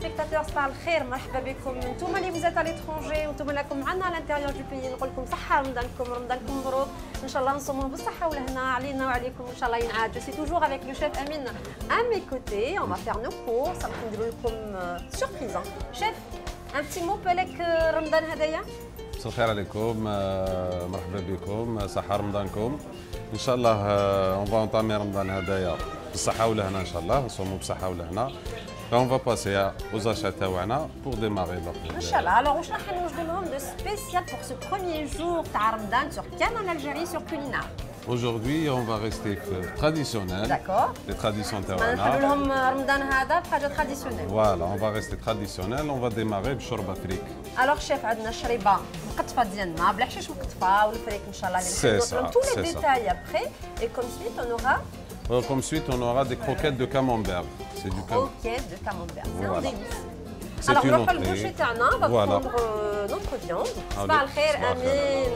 téléspectateurs, صباح الخير مرحبا بكم انتم اللي vous êtes à l'étranger وانتم راكم معنا à l'intérieur du pays نقول لكم صحة رمضانكم مبروك ان شاء الله نصوموا بالصحة ولهنا علينا وعليكم ان شاء الله ينعاد. Je suis toujours avec le chef Amine à mes côtés. On va faire nos courses راح نديروا لكم surprise. Chef, un petit mot بالك رمضان هدايا. مساء الخير عليكم مرحبا بكم صحة رمضانكم ان شاء الله. اون فا انطامي رمضان هدايا بالصحة ولهنا ان شاء الله نصوموا بالصحة ولهنا. On va passer aux achats تاعنا pour démarrer l'offre. Inch'Allah. Alors, واش راح نوجدوا لهم de spécial pour ce premier jour تاع رمضان sur Canal Algérie sur Culinaire. Aujourd'hui, on va rester traditionnel. D'accord. Les traditions تاعنا. نخلوا لهم رمضان هذا بحاجة traditionnelle. Voilà, on va rester traditionnel. On va démarrer بشوربة فريك. Alors chef, عندنا الشريبة مقطفة ديالنا بلا حشيش مقطفة والفريك ان شاء الله اللي نحطوا tous les détails après et comme suite on aura Comme suite, on aura des croquettes de camembert. C'est du croquettes de camembert. C'est un délice. C'est une entrée. On va prendre notre viande. صباح الخير امين.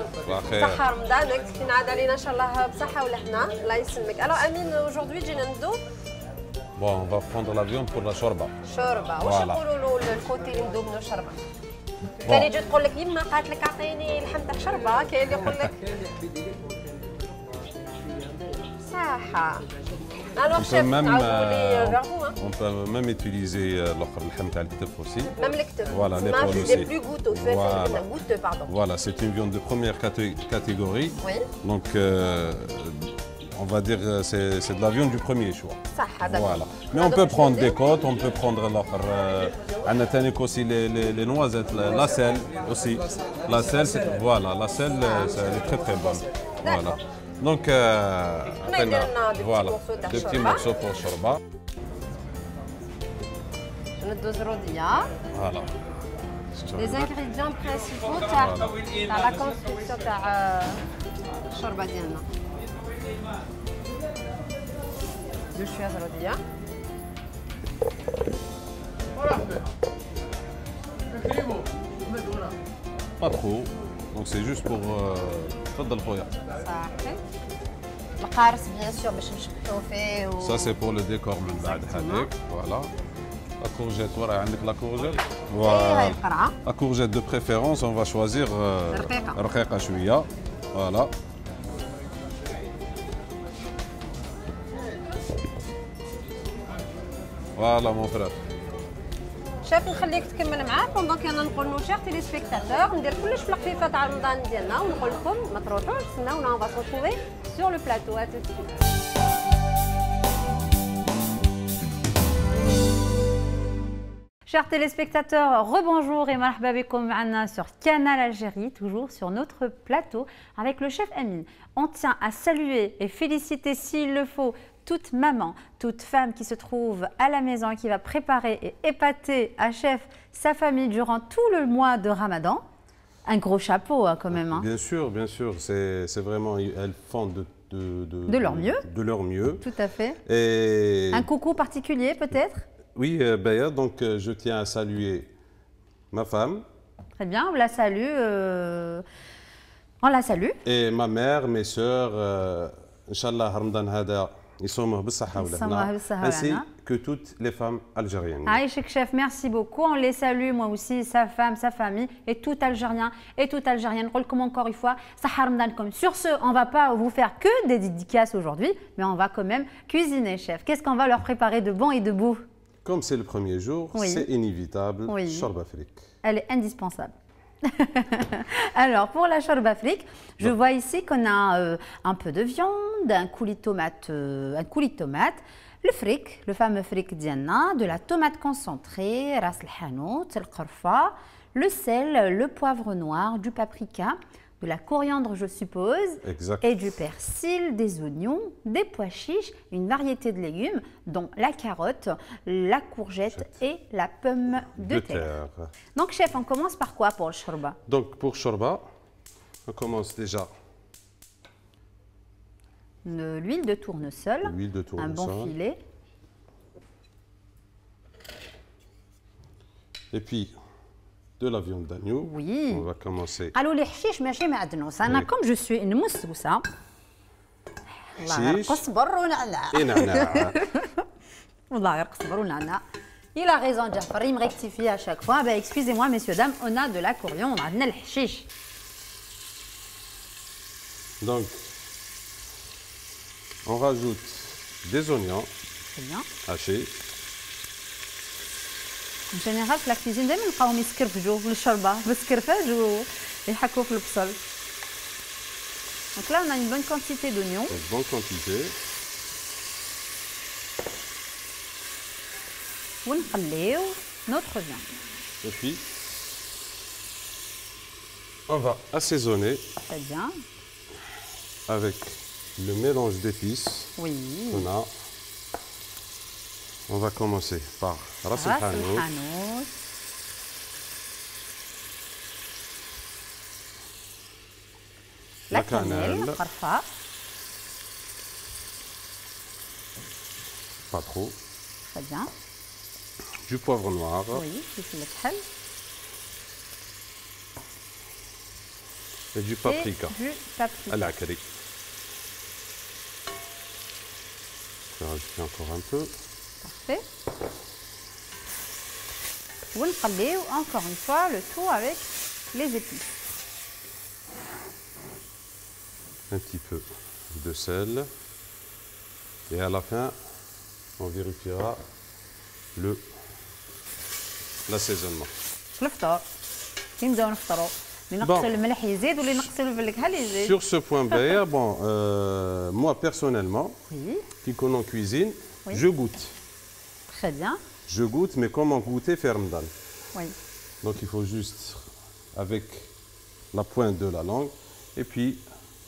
صحة رمضانك تنعاد علينا ان شاء الله بصحة ولهنا الله يسلمك. Alors امين aujourd'hui جينا ندو. Bon, on va prendre la viande pour la shorba. شوربة. واش يقولوا له الكوتي اللي ندو منه شوربة؟ كاين اللي تجي تقول لك يما قالت لك اعطيني لحم تاع شوربة، كاين اللي يقول لك صحة. Alors, chef, on peut même utiliser le tag aussi. Même le ktef. Voilà, l'épaule aussi. C'est plus goûteux. Voilà, c'est une viande de première catégorie. Oui. Donc, on va dire c'est de la viande du premier choix. Voilà. Mais on peut prendre des côtes, on peut prendre on a aussi les noisettes, la selle aussi. La selle, voilà, la selle, elle est très très bonne. Voilà. Donc, voilà, des petits morceaux pour le shorba. Voilà. Les ingrédients principaux dans la construction de la shorba ديالنا. deux شويه زروديه. Pas trop. Donc c'est juste pour تفضل خويا. صحيح. القارص bien sûr باش نشكلوا فيه و Ça c'est pour le décor من بعد هذيك. Voilà. La courgette, voilà, عندك la courgette. Voilà. القرعه. La courgette de préférence, on va choisir رقيقة شوية. Voilà. Voilà mon frère. شاف نخليك تكمل معاه بوندون كنا نقول لو شير تيليسبيكتاتور ندير كلش في الخفيفه تاع رمضان ديالنا ونقول لكم ما تروحوش تسناونا اون فا سو retrouver sur le plateau. À tout de suite. Chers téléspectateurs, rebonjour et marhaba bikoum معنا sur Canal Algérie, toujours sur notre plateau avec le chef Amine. On tient à saluer et féliciter s'il le faut toute maman, toute femme qui se trouve à la maison et qui va préparer et épater à chef sa famille durant tout le mois de Ramadan. Un gros chapeau hein, quand même. Hein. Bien sûr, c'est vraiment, elles font de leur mieux. De leur mieux. Tout à fait. Et un coucou particulier peut-être? Oui, Baya, donc je tiens à saluer ma femme. Très bien, on la salue. On la salue. Et ma mère, mes sœurs, Inch'Allah, Ramadan Hada. Ils sont ainsi que toutes les femmes algériennes. Aïchek chef, merci beaucoup. On les salue, moi aussi, sa femme, sa famille et tout Algérien et toute Algérienne. Comme encore une fois, comme. Sur ce, on ne va pas vous faire que des dédicaces aujourd'hui, mais on va quand même cuisiner, chef. Qu'est-ce qu'on va leur préparer de bon et de beau? Comme c'est le premier jour, oui. C'est inévitable. Oui. Shorba frik. Elle est indispensable. Alors, pour la shorba frik, je vois ici qu'on a un peu de viande, un coulis de tomate, le frik, le fameux frik diana, de la tomate concentrée, ras el-hanout, le qarfa, le sel, le poivre noir, du paprika, de la coriandre, je suppose, exact. Et du persil, des oignons, des pois chiches, une variété de légumes, dont la carotte, la courgette et la pomme de terre. Donc, chef, on commence par quoi pour le shorba? Donc, pour shorba, on commence déjà. L'huile de tournesol, un bon filet. Et puis, de la viande d'agneau. Oui. On va commencer. Alors les chiches, ماشي معدنوس. أنا comme je suis une موسوسة. الله يرقص بر ونعناع. نعناع. والله يرقص بر ونعناع. Il a raison, Jafar, il me rectifie à chaque fois. Ben, excusez-moi, messieurs, dames, on a de la coriandre, on a le hashish. Donc, on rajoute des oignons hachés. En général, في la cuisine, دايما نلقاوهم يسكرفجوا في الشوربه بالسكرفاج ويحكوا في البصل. Donc là, on a une bonne quantité d'oignons. Une bonne quantité. ونقليو notre viande. Et puis, on va assaisonner. Très bien. Avec le mélange d'épices qu'on a. On va commencer par ras el hanout. La cannelle, parfois. Pas trop. Très bien. Du poivre noir. Oui, c'est le khal. Et du paprika. Du paprika. À la curry. Je vais rajouter encore un peu. Parfait. ونقليو encore une fois le tout avec les épices. Un petit peu de sel. Et à la fin, on vérifiera l'assaisonnement. Sur ce point, bon, moi personnellement, qui connais en cuisine, je goûte. Très bien. Je goûte, mais comment goûter ferme. Oui. Donc il faut juste, avec la pointe de la langue, et puis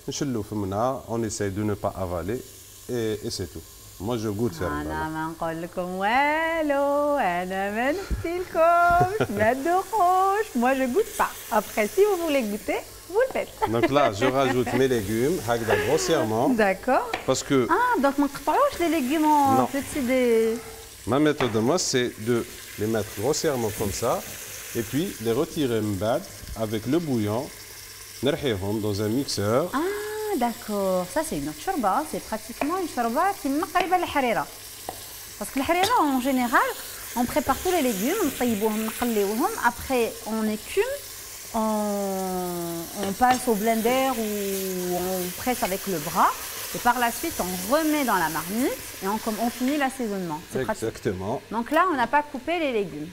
on essaye de ne pas avaler, et c'est tout. Moi je goûte ferme. Moi je goûte pas. Après, si vous voulez goûter, vous le faites. Donc là, je rajoute mes légumes, grossièrement. D'accord. Parce que. Ah, donc on ne pas les légumes en petits des. Ma méthode de moi, c'est de les mettre grossièrement comme ça, et puis les retirer avec le bouillon, dans un mixeur. Ah, d'accord. Ça, c'est une autre chorba. C'est pratiquement une chorba qui m'a قريبة للحريرة. Parce que الحريرة, en général, on prépare tous les légumes, on طيبوهم, نقليوهم, après on écume, on passe au blender ou on presse avec le bras. Et par la suite, on remet dans la marmite et on finit l'assaisonnement. Exactement. Donc là, on n'a pas coupé les légumes.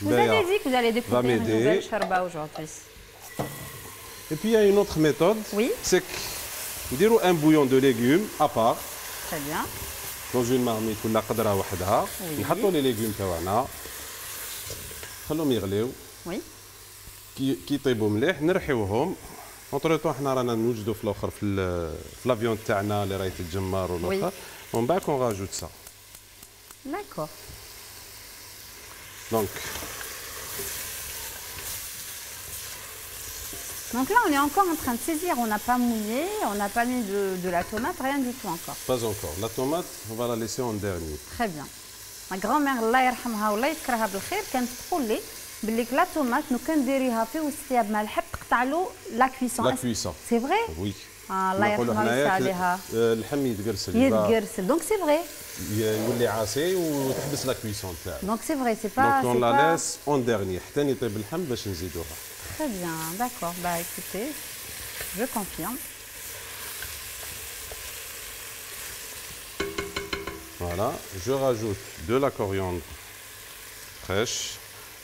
Vous avez dit que vous allez découvrir une nouvelle charba aujourd'hui. Et puis il y a une autre méthode. Oui. C'est que un bouillon de légumes à part. Très bien. Dans une marmite ou la qadra wahda. نحطوا les légumes تاعنا. خلوهم يغليو. Oui. كي يطيبوا مليح نرحيوهم. اونتر طون حنا رانا نوجدوا في الاخر في لافيون تاعنا اللي راهي تتجمر والاخر ومن بعد كون راجوت سا. D'accord. Donc là, on est encore en train de saisir. On n'a pas mouillé, on n'a pas mis de la tomate, rien du tout encore. Pas encore. La tomate, on va la laisser en dernier. Très bien. Ma grand-mère, Allah يرحمها والله يذكرها بالخير, كانت تقول لي باللي لا تومات نو كنديريها في وسط ملح تقطع له لا كويسون. لا كويسون. سي فري؟ وي. الله يرحمها ويسع عليها. اللحم يتقرسل. يتقرسل. دونك سي فري. يولي عاصي وتحبس لا كويسون تاعو. دونك سي فري سي با. دونك اون لا ليس اون ديرني حتى يطيب اللحم باش نزيدوها. Très bien, d'accord. Bah écoutez, je confirme. Voilà, je rajoute de la coriandre fraîche.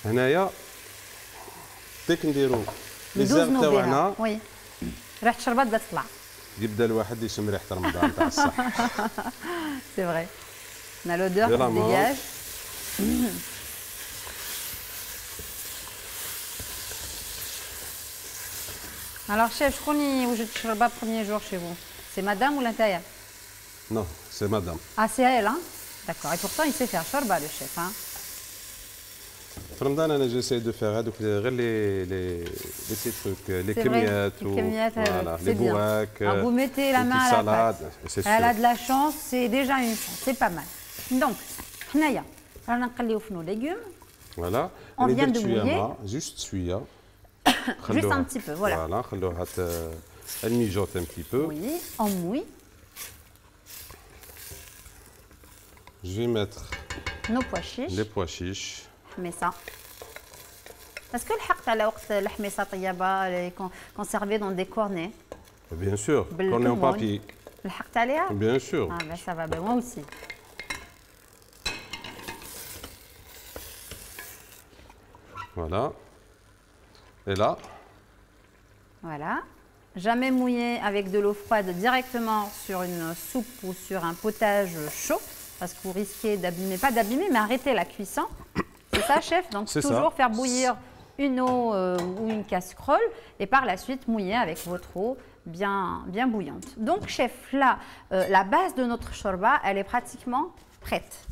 هنايا ديك نديرو لي زيرب تاعنا. وي. ريحة الشربات بدات تطلع. يبدا الواحد يشم ريحة رمضان تاع الصح. C'est vrai. On a l'odeur qui se dégage. Alors, chef, je connais où je te le premier jour chez vous. C'est madame ou l'intérieur? Non, c'est madame. Ah, c'est elle, hein? D'accord. Et pourtant, il sait faire chorba, le chef, hein? Ramadan, j'essaie de faire les petits trucs, les kémiates, voilà, les bourraques, vous mettez la main à la pâte. Elle a de la chance, c'est déjà une chance, c'est pas mal. Donc, Hnaya, on a nos légumes. Voilà. On vient de mouiller. Juste suya. Juste un petit peu, voilà. Voilà, elle mijote un petit peu. Oui, on mouille. Je vais mettre nos pois chiches. Les pois chiches. حميصة. Est-ce que le على وقت الحميصة طيبة conservée dans des cornets? Bien sûr, cornet en papier. لحقت عليها? Bien sûr. Ah ben ça va, ben moi aussi. Voilà. Et là. Voilà. Jamais mouiller avec de l'eau froide directement sur une soupe ou sur un potage chaud, parce que vous risquez d'abîmer, pas d'abîmer, mais arrêter la cuisson. C'est ça, chef? Donc toujours faire bouillir une eau ou une casserole et par la suite mouiller avec votre eau bien bouillante. Donc, chef, là, la base de notre shorba, elle est pratiquement prête.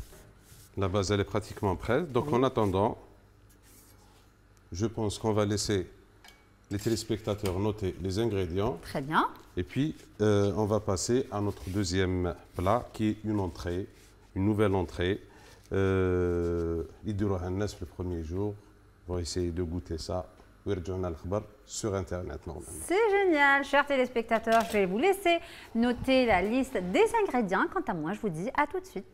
La base, elle est pratiquement prête. Donc, en attendant, je pense qu'on va laisser les téléspectateurs noter les ingrédients. Très bien. Et puis, on va passer à notre deuxième plat qui est une entrée, une nouvelle entrée. Le premier jour, on va essayer de goûter ça. Sur Internet, normalement. C'est génial, chers téléspectateurs. Je vais vous laisser noter la liste des ingrédients. Quant à moi, je vous dis à tout de suite.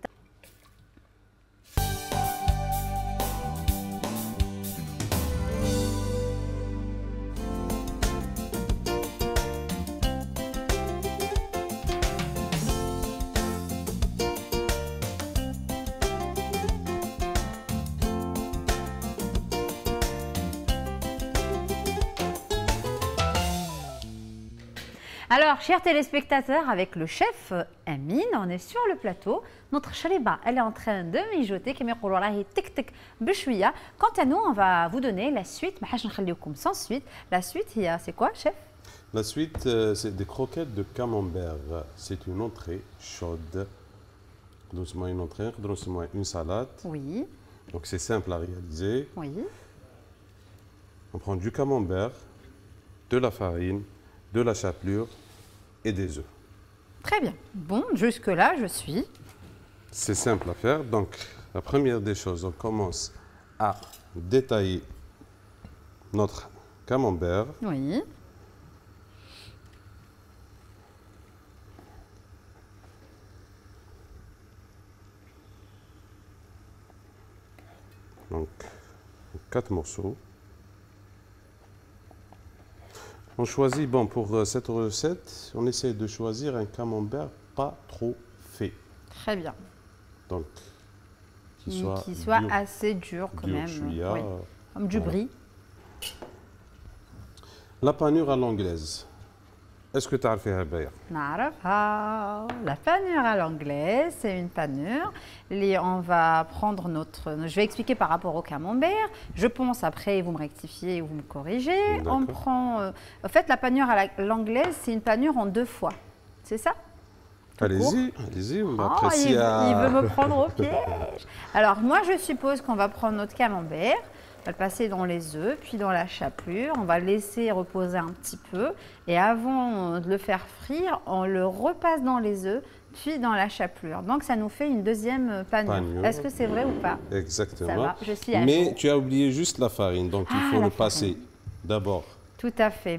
Alors, chers téléspectateurs, avec le chef Amine, on est sur le plateau. Notre shariba, elle est en train de mijoter. Quant à nous, on va vous donner la suite. Sans suite. La suite, c'est quoi, chef? La suite, c'est des croquettes de camembert. C'est une entrée chaude. Doucement une entrée, doucement une salade. Oui. Donc c'est simple à réaliser. Oui. On prend du camembert, de la farine, de la chapelure et des œufs. Très bien. Bon, jusque-là, je suis. C'est simple à faire. Donc, la première des choses, on commence à détailler notre camembert. Oui. Donc, 4 morceaux. On choisit, bon, pour cette recette, on essaie de choisir un camembert pas trop fait. Très bien. Donc, qui soit assez dur quand même. Oui. Comme du brie. La panure à l'anglaise. Est-ce que tu as fait Baya? La panure à l'anglaise, c'est une panure. On va prendre je vais expliquer par rapport au camembert. Je pense après, vous me rectifiez et vous me corrigez. On prend. En fait, la panure à l'anglaise, c'est une panure en 2 fois. C'est ça? Allez-y, allez-y. Il veut me prendre au piège. Alors, moi, je suppose qu'on va prendre notre camembert. On va le passer dans les œufs, puis dans la chapelure. On va le laisser reposer un petit peu. Et avant de le faire frire, on le repasse dans les œufs, puis dans la chapelure. Donc, ça nous fait une deuxième panure. Est-ce que c'est vrai ou pas? Exactement. Ça va, je suis à Mais jour. tu as oublié juste la farine. Donc, il faut le passer d'abord. Tout à fait.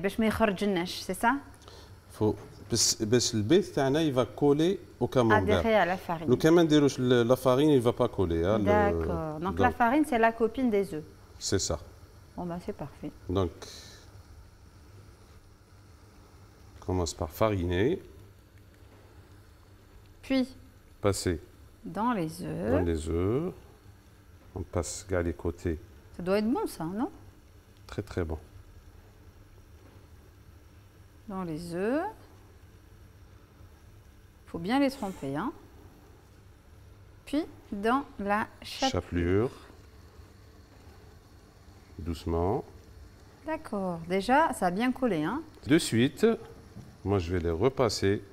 C'est ça? Faut... le bête, il va coller au camembert. Adhérer à la farine. Le camembert, la farine, il ne va pas coller. Hein, d'accord. Donc, la farine, c'est la copine des œufs. C'est ça. Bon, ben, c'est parfait. Donc, on commence par fariner. Puis, passer dans les œufs. Dans les œufs. On passe à les côtés. Ça doit être bon, ça, non? Très, très bon. Dans les œufs. Il faut bien les tremper, hein. Puis, dans la chapelure. Doucement. D'accord. Déjà, ça a bien collé, hein. De suite, moi, je vais les repasser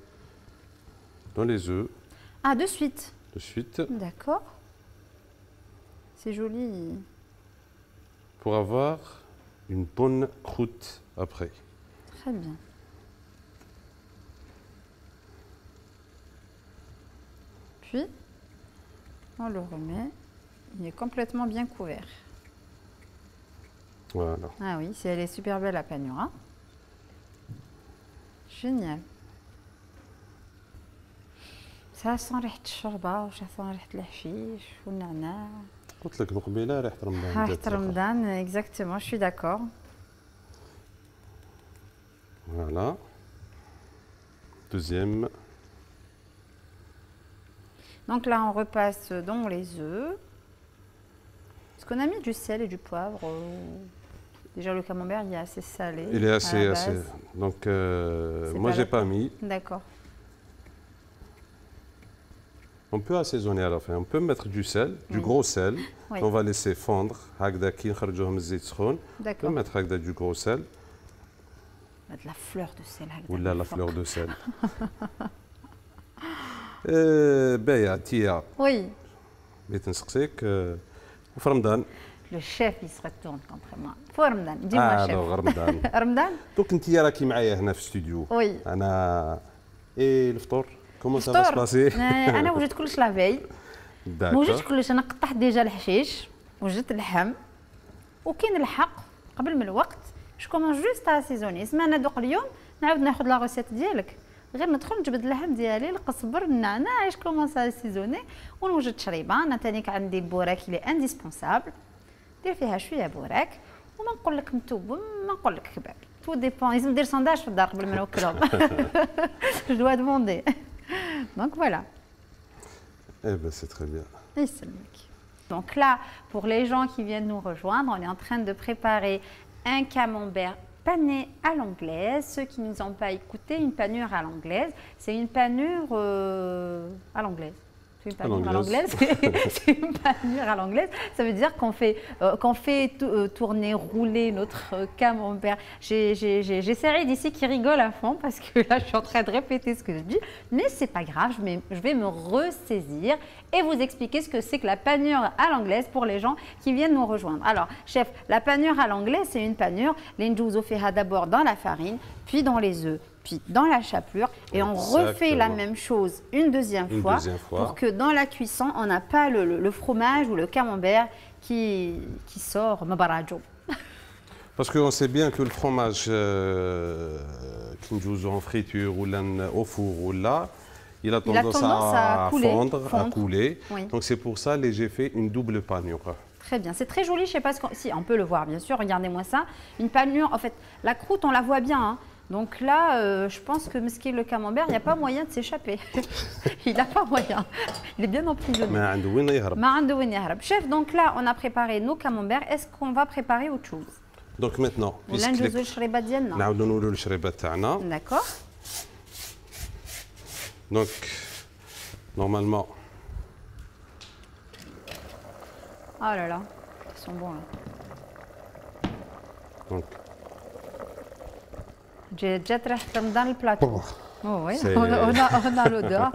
dans les œufs. Ah, de suite. De suite. D'accord. C'est joli. Pour avoir une bonne croûte après. Très bien. Puis, on le remet. Il est complètement bien couvert. Voilà. Ah oui, elle est super belle la panure. Hein. Génial. Ça sent ريحة الشوربة وça sent ريحة الحشيش والنعناع. قلت لك من قبيله ريحة رمضان. ريحة رمضان, exactement, je suis d'accord. Voilà. Deuxième. Donc là, on repasse dans les œufs. Est-ce qu'on a mis du sel et du poivre? Déjà, le camembert, il est assez salé. Il est assez. Donc, moi, je n'ai pas mis. D'accord. On peut assaisonner à la fin. On peut mettre du sel, du gros sel. Oui. On va laisser fondre. D'accord. On peut mettre du gros sel. De la fleur de sel. Ou la fleur de sel. Béa, Tia. Oui. Le chef, il se retourne contre moi. Faut Ramadan. Dis-moi, chef. Ramadan. Ramadan. Donc, انت راكي معايا هنا في الاستوديو. Oui. انا الفطور كومون سا va se passer. انا وجدت كلش لافي. ما وجدتش كلش، انا قطعت ديجا الحشيش، وجدت اللحم، وكاين الحق قبل من الوقت. جو كومونس جوست اسيزوني. اسمع انا دوق اليوم نعاود ناخذ لا روسيت ديالك، غير ندخل نجبد اللحم ديالي، القزبر، النعناع، اش كومونس اسيزوني، ونوجد شريبه. انا تانيك عندي البوراك اللي انديسبونسابل، دير فيها شويه بوراك، وما نقول لك متوب ما نقول لك كباب، تو ديبون. لازم ندير سونداج في الدار قبل ما نوكلهم. جو دوا دوموندي. دونك فوالا. Eh bien, c'est très bien. Donc là, pour les gens qui viennent nous rejoindre, on est en train de préparer un camembert pané à l'anglaise. Ceux qui ne nous ont pas écouté, une panure à l'anglaise, c'est une panure à l'anglaise. C'est une panure à l'anglaise. C'est une panure à l'anglaise. Ça veut dire qu'on fait tourner, rouler notre camembert. J'ai Cyril d'ici qui rigole à fond parce que là, je suis en train de répéter ce que je dis. Mais c'est pas grave, je vais me ressaisir et vous expliquer ce que c'est que la panure à l'anglaise pour les gens qui viennent nous rejoindre. Alors, chef, la panure à l'anglaise, c'est une panure. L'indjouzo fait d'abord dans la farine, puis dans les œufs, puis dans la chapelure, et on refait la même chose une deuxième fois pour que dans la cuisson, on n'a pas le fromage ou le camembert qui sort mabaradjo. Parce qu'on sait bien que le fromage qui nous en friture ou au four ou là, il a tendance à fondre, à couler. Oui. Donc c'est pour ça que j'ai fait une double panure. Très bien, c'est très joli, je sais pas si on peut le voir bien sûr, regardez-moi ça. Une panure, en fait, la croûte on la voit bien, hein. Donc là, je pense que mesquin le camembert, il n'y a pas moyen de s'échapper. Il n'a pas moyen. Il est bien emprisonné. Chef, donc là, on a préparé nos camemberts. Est-ce qu'on va préparer autre chose? Donc maintenant, d'accord. Donc, normalement. Oh là là, ils sont bons là. Donc. J'ai déjà très dans le plateau. Oh oui, on a l'odeur.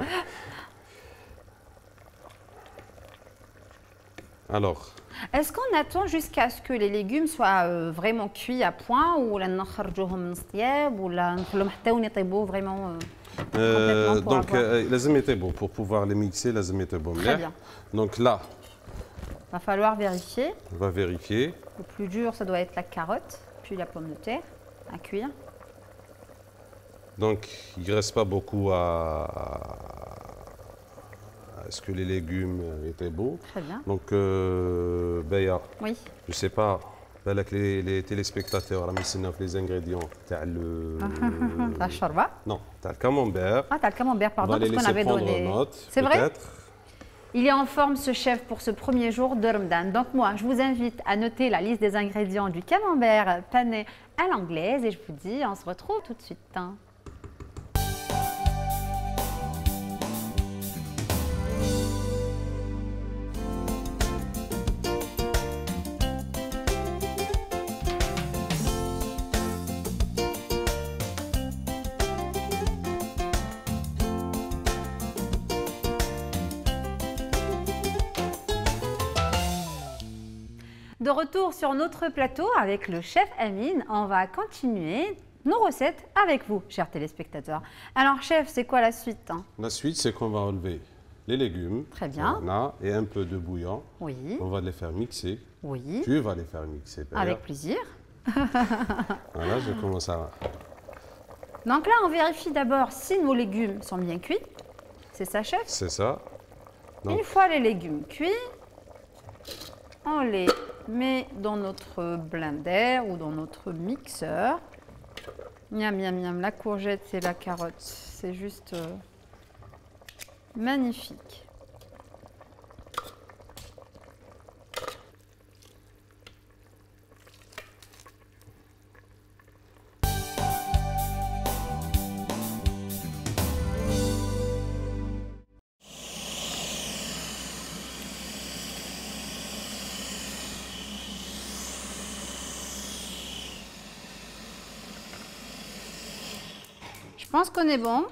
Alors. Est-ce qu'on attend jusqu'à ce que les légumes soient vraiment cuits à point ou la نخرجوهم من الطياب ولا نخلوهم حتى يطيبوا vraiment donc لازم يطيبوا pour pouvoir les mixer لازم يطيبوا Très bien. Donc là, va falloir vérifier. On va vérifier. Le plus dur, ça doit être la carotte, puis la pomme de terre à cuire. Donc, il ne reste pas beaucoup à ce que les légumes étaient beaux. Très bien. Donc, Béa, oui. Je ne sais pas, les téléspectateurs, les ingrédients, tu as le... La shorba? Non, tu as le camembert. Ah, tu as le camembert, pardon, parce qu'on avait donné. C'est vrai? Il est en forme ce chef pour ce premier jour de Ramadan. Donc moi, je vous invite à noter la liste des ingrédients du camembert pané à l'anglaise et je vous dis, on se retrouve tout de suite. Hein. De retour sur notre plateau avec le chef Amine, on va continuer nos recettes avec vous, chers téléspectateurs. Alors chef, c'est quoi la suite hein? La suite, c'est qu'on va enlever les légumes. Très bien. Et un peu de bouillon. Oui. On va les faire mixer. Oui. Tu vas les faire mixer. Avec plaisir. Voilà, je commence à... Donc là, on vérifie d'abord si nos légumes sont bien cuits. C'est ça, chef? C'est ça. Donc, une fois les légumes cuits, on les met dans notre blender ou dans notre mixeur. Miam, miam, miam, la courgette et la carotte, c'est juste magnifique. Je pense qu'on est bon.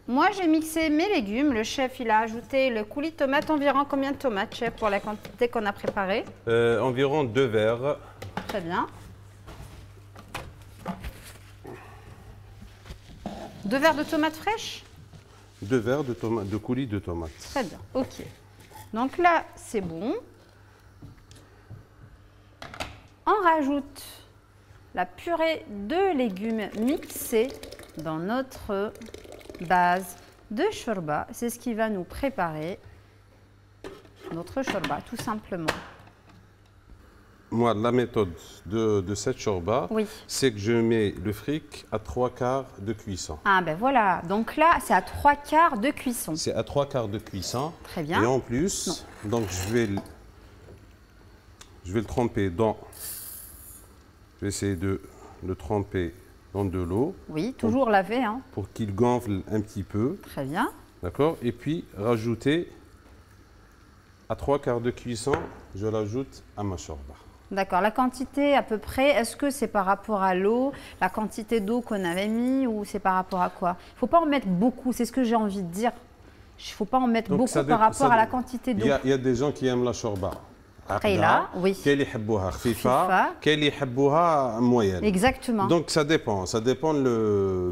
Moi, j'ai mixé mes légumes. Le chef, il a ajouté le coulis de tomate. Environ combien de tomates, chef, pour la quantité qu'on a préparée? Environ 2 verres. Très bien. 2 verres de tomates fraîches? 2 verres de coulis de tomates. Très bien, ok. Donc là, c'est bon. On rajoute la purée de légumes mixée dans notre base de shorba. C'est ce qui va nous préparer notre shorba, tout simplement. Moi, la méthode de cette shorba, oui, c'est que je mets le fric à 3/4 de cuisson. Ah ben voilà, donc là, c'est à 3/4 de cuisson. C'est à 3/4 de cuisson. Très bien. Et en plus, donc je vais le tremper dans... Je vais essayer de le tremper dans de l'eau. Oui, toujours laver. Hein. Pour qu'il gonfle un petit peu. Très bien. D'accord. Et puis, rajouter à 3/4 de cuisson, je l'ajoute à ma shorba. D'accord. La quantité à peu près, est-ce que c'est par rapport à l'eau, la quantité d'eau qu'on avait mis ou c'est par rapport à quoi? Il ne faut pas en mettre beaucoup, c'est ce que j'ai envie de dire. Il ne faut pas en mettre donc beaucoup par rapport à la quantité d'eau. Il y a des gens qui aiment la shorba. Oui. Exactement. Donc ça dépend,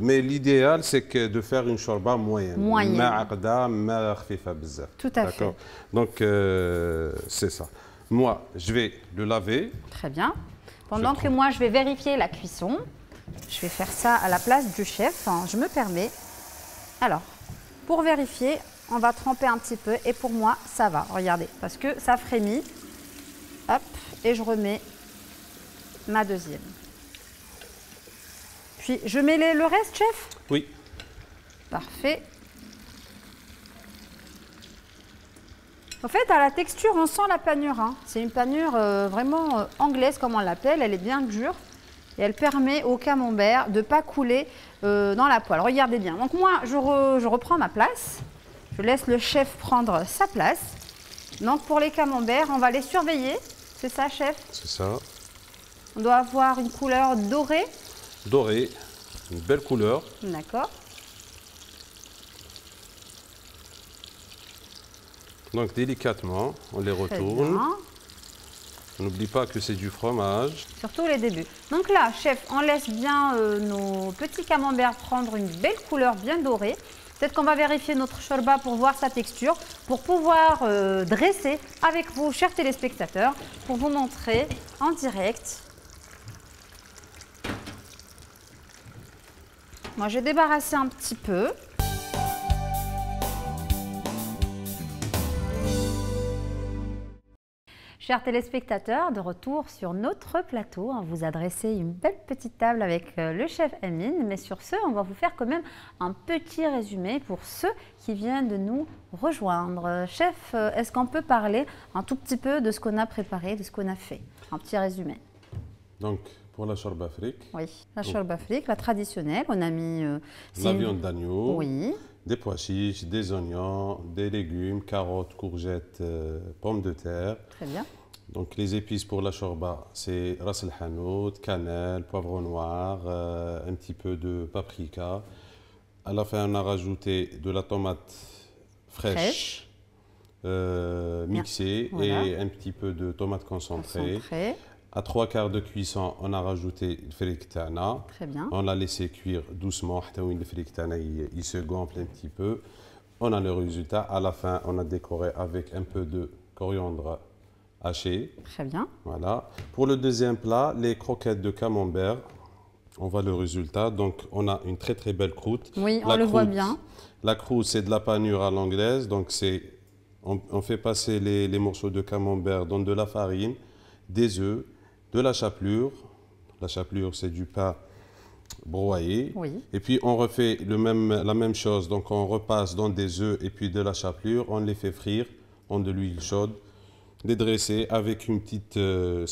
mais l'idéal c'est que de faire une shorba moyenne. Tout à fait. Donc c'est ça. Moi, je vais le laver. Très bien. Pendant que moi je vais vérifier la cuisson, je vais faire ça à la place du chef. Je me permets. Alors, pour vérifier, on va tremper un petit peu et pour moi ça va. Regardez, parce que ça frémit. Hop, et je remets ma deuxième. Puis, je mets le reste, chef? Oui. Parfait. En fait, à la texture, on sent la panure. Hein. C'est une panure vraiment anglaise, comme on l'appelle. Elle est bien dure et elle permet au camembert de ne pas couler dans la poêle. Regardez bien. Donc moi, je reprends ma place. Je laisse le chef prendre sa place. Donc pour les camemberts, on va les surveiller. C'est ça, chef? C'est ça. On doit avoir une couleur dorée. Dorée, une belle couleur. D'accord. Donc délicatement, on les retourne. On n'oublie pas que c'est du fromage. Surtout les débuts. Donc là, chef, on laisse bien nos petits camemberts prendre une belle couleur bien dorée. Peut-être qu'on va vérifier notre shorba pour voir sa texture, pour pouvoir dresser avec vous, chers téléspectateurs, pour vous montrer en direct. Moi, j'ai débarrassé un petit peu. Chers téléspectateurs, de retour sur notre plateau, on vous a dressé une belle petite table avec le chef Amine. Mais sur ce, on va vous faire quand même un petit résumé pour ceux qui viennent de nous rejoindre. Chef, est-ce qu'on peut parler un tout petit peu de ce qu'on a préparé, de ce qu'on a fait? Un petit résumé. Donc, pour la shorba fric. Oui, la shorba fric, la traditionnelle. On a mis... la viande d'agneau. Oui. Des pois chiches, des oignons, des légumes, carottes, courgettes, pommes de terre. Très bien. Donc les épices pour la shorba, c'est ras el hanout, cannelle, poivre noir, un petit peu de paprika. À la fin, on a rajouté de la tomate fraîche. Mixée voilà. Et un petit peu de tomate concentrée. À 3/4 de cuisson, on a rajouté le fric tana. Très bien. On l'a laissé cuire doucement, le fric tana il se gonfle un petit peu. On a le résultat. À la fin, on a décoré avec un peu de coriandre haché. Très bien. Voilà. Pour le deuxième plat, les croquettes de camembert. On voit le résultat. Donc, on a une très très belle croûte. Oui, on le voit bien. La croûte, c'est de la panure à l'anglaise. Donc, on fait passer les morceaux de camembert dans de la farine, des œufs, de la chapelure. La chapelure, c'est du pain broyé. Oui. Et puis, on refait la même chose. Donc, on repasse dans des œufs et puis de la chapelure. On les fait frire dans de l'huile chaude. Les dresser avec une petite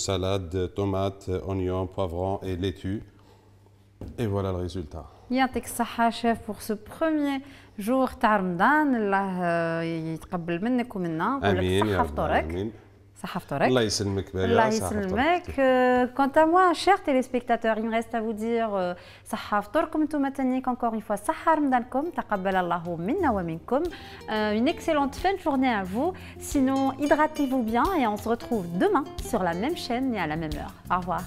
salade, tomates, oignons, poivrons et laitue. Et voilà le résultat. يعطيك الصحة chef pour ce premier jour تاع رمضان. الله يتقبل منك ومنا. آمين يا صحة رب فطورك. العالمين. صحة فطورك. الله يسلمك بايا. الله يسلمك. Quant à moi, chers téléspectateurs, il me reste à vous dire صحة فطوركم انتم تانيك encore une fois صحة رمضانكم تقبل الله منا ومنكم. Une excellente fin de journée à vous. Sinon, hydratez-vous bien et on se retrouve demain sur la même chaîne et à la même heure. Au revoir.